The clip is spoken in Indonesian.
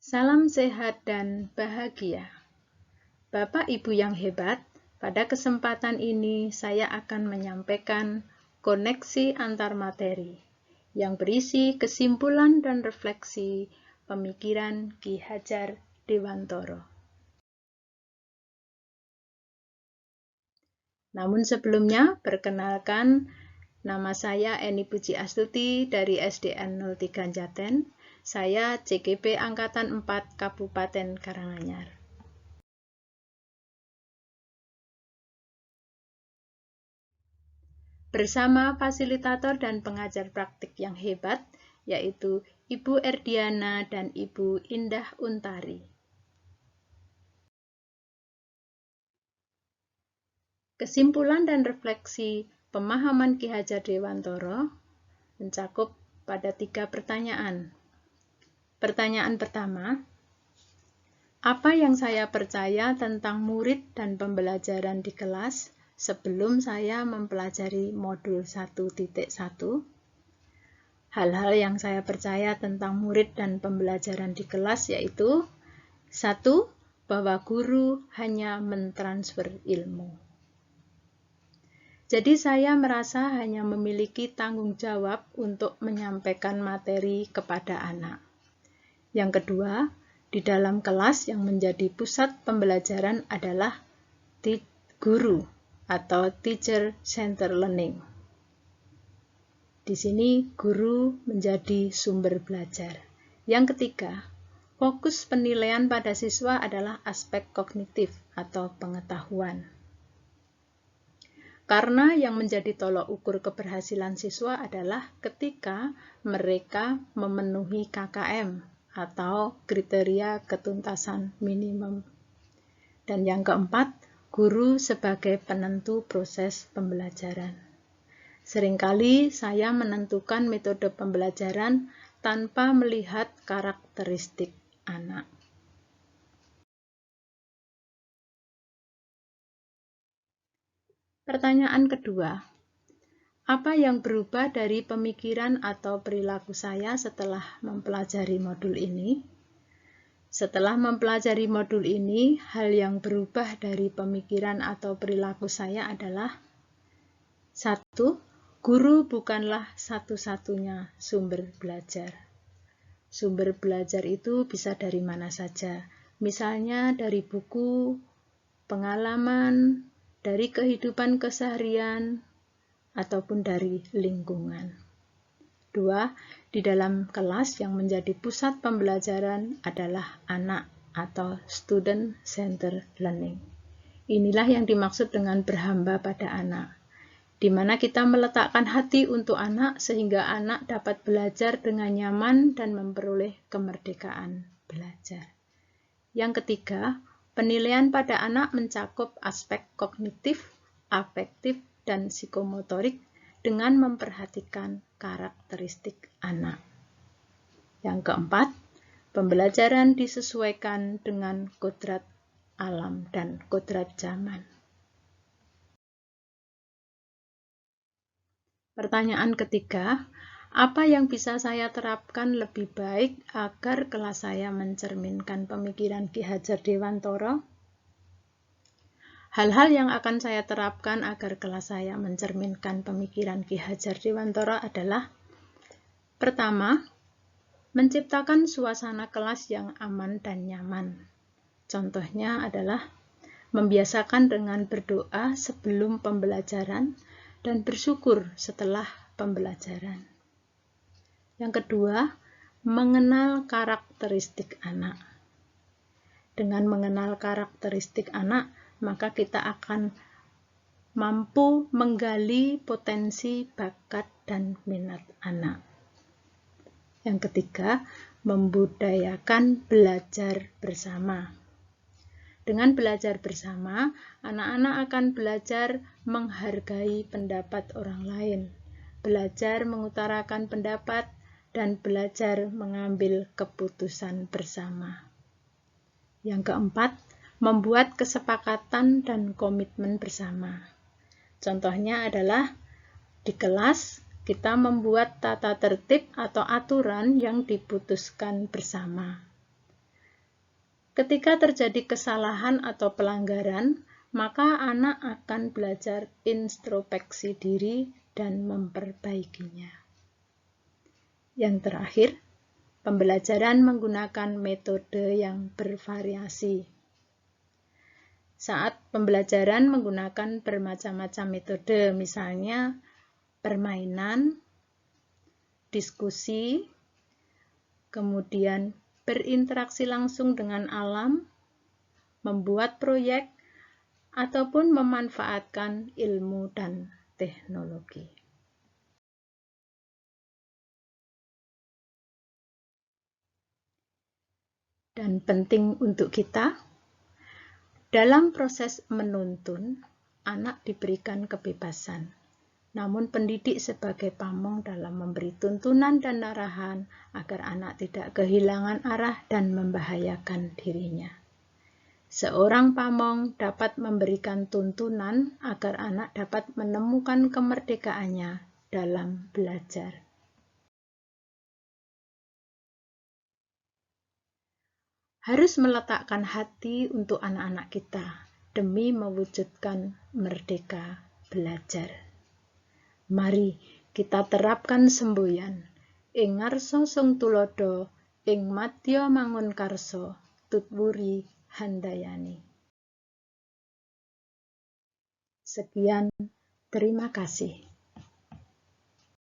Salam sehat dan bahagia. Bapak Ibu yang hebat, pada kesempatan ini saya akan menyampaikan koneksi antar materi yang berisi kesimpulan dan refleksi pemikiran Ki Hadjar Dewantara. Namun sebelumnya, perkenalkan, nama saya Eni Puji Astuti dari SDN 03 Jaten. Saya CGP Angkatan 4 Kabupaten Karanganyar. Bersama fasilitator dan pengajar praktik yang hebat, yaitu Ibu Erdiana dan Ibu Indah Untari. Kesimpulan dan refleksi pemahaman Ki Hadjar Dewantara mencakup pada 3 pertanyaan. Pertanyaan pertama, apa yang saya percaya tentang murid dan pembelajaran di kelas sebelum saya mempelajari modul 1.1? Hal-hal yang saya percaya tentang murid dan pembelajaran di kelas yaitu 1. Bahwa guru hanya mentransfer ilmu. Jadi saya merasa hanya memiliki tanggung jawab untuk menyampaikan materi kepada anak. Yang kedua, di dalam kelas yang menjadi pusat pembelajaran adalah guru atau teacher center learning. Di sini guru menjadi sumber belajar. Yang ketiga, fokus penilaian pada siswa adalah aspek kognitif atau pengetahuan. Karena yang menjadi tolok ukur keberhasilan siswa adalah ketika mereka memenuhi KKM atau kriteria ketuntasan minimum. Dan yang keempat, guru sebagai penentu proses pembelajaran. Seringkali saya menentukan metode pembelajaran tanpa melihat karakteristik anak. Pertanyaan kedua, apa yang berubah dari pemikiran atau perilaku saya setelah mempelajari modul ini? Setelah mempelajari modul ini, hal yang berubah dari pemikiran atau perilaku saya adalah 1. Guru bukanlah satu-satunya sumber belajar. Sumber belajar itu bisa dari mana saja, misalnya dari buku, pengalaman, dari kehidupan keseharian, ataupun dari lingkungan. 2. Di dalam kelas yang menjadi pusat pembelajaran adalah anak atau student center learning. Inilah yang dimaksud dengan berhamba pada anak, di mana kita meletakkan hati untuk anak sehingga anak dapat belajar dengan nyaman dan memperoleh kemerdekaan belajar. Yang ketiga, penilaian pada anak mencakup aspek kognitif, afektif, dan psikomotorik dengan memperhatikan karakteristik anak. Yang keempat, pembelajaran disesuaikan dengan kodrat alam dan kodrat zaman. Pertanyaan ketiga, apa yang bisa saya terapkan lebih baik agar kelas saya mencerminkan pemikiran Ki Hadjar Dewantara? Hal-hal yang akan saya terapkan agar kelas saya mencerminkan pemikiran Ki Hadjar Dewantara adalah: pertama, menciptakan suasana kelas yang aman dan nyaman. Contohnya adalah membiasakan dengan berdoa sebelum pembelajaran dan bersyukur setelah pembelajaran. Yang kedua, mengenal karakteristik anak. Dengan mengenal karakteristik anak, maka kita akan mampu menggali potensi, bakat, dan minat anak. Yang ketiga, membudayakan belajar bersama. Dengan belajar bersama, anak-anak akan belajar menghargai pendapat orang lain, belajar mengutarakan pendapat, dan belajar mengambil keputusan bersama. Yang keempat, membuat kesepakatan dan komitmen bersama. Contohnya adalah di kelas kita membuat tata tertib atau aturan yang diputuskan bersama. Ketika terjadi kesalahan atau pelanggaran, maka anak akan belajar introspeksi diri dan memperbaikinya. Yang terakhir, pembelajaran menggunakan metode yang bervariasi. Saat pembelajaran menggunakan bermacam-macam metode, misalnya permainan, diskusi, kemudian berinteraksi langsung dengan alam, membuat proyek, ataupun memanfaatkan ilmu dan teknologi. Dan penting untuk kita, dalam proses menuntun, anak diberikan kebebasan. Namun pendidik sebagai pamong dalam memberi tuntunan dan arahan agar anak tidak kehilangan arah dan membahayakan dirinya. Seorang pamong dapat memberikan tuntunan agar anak dapat menemukan kemerdekaannya dalam belajar. Harus meletakkan hati untuk anak-anak kita demi mewujudkan merdeka belajar. Mari kita terapkan semboyan, ing ngarsa sung tulodo, ing madya mangun karso, tutwuri handayani. Sekian, terima kasih.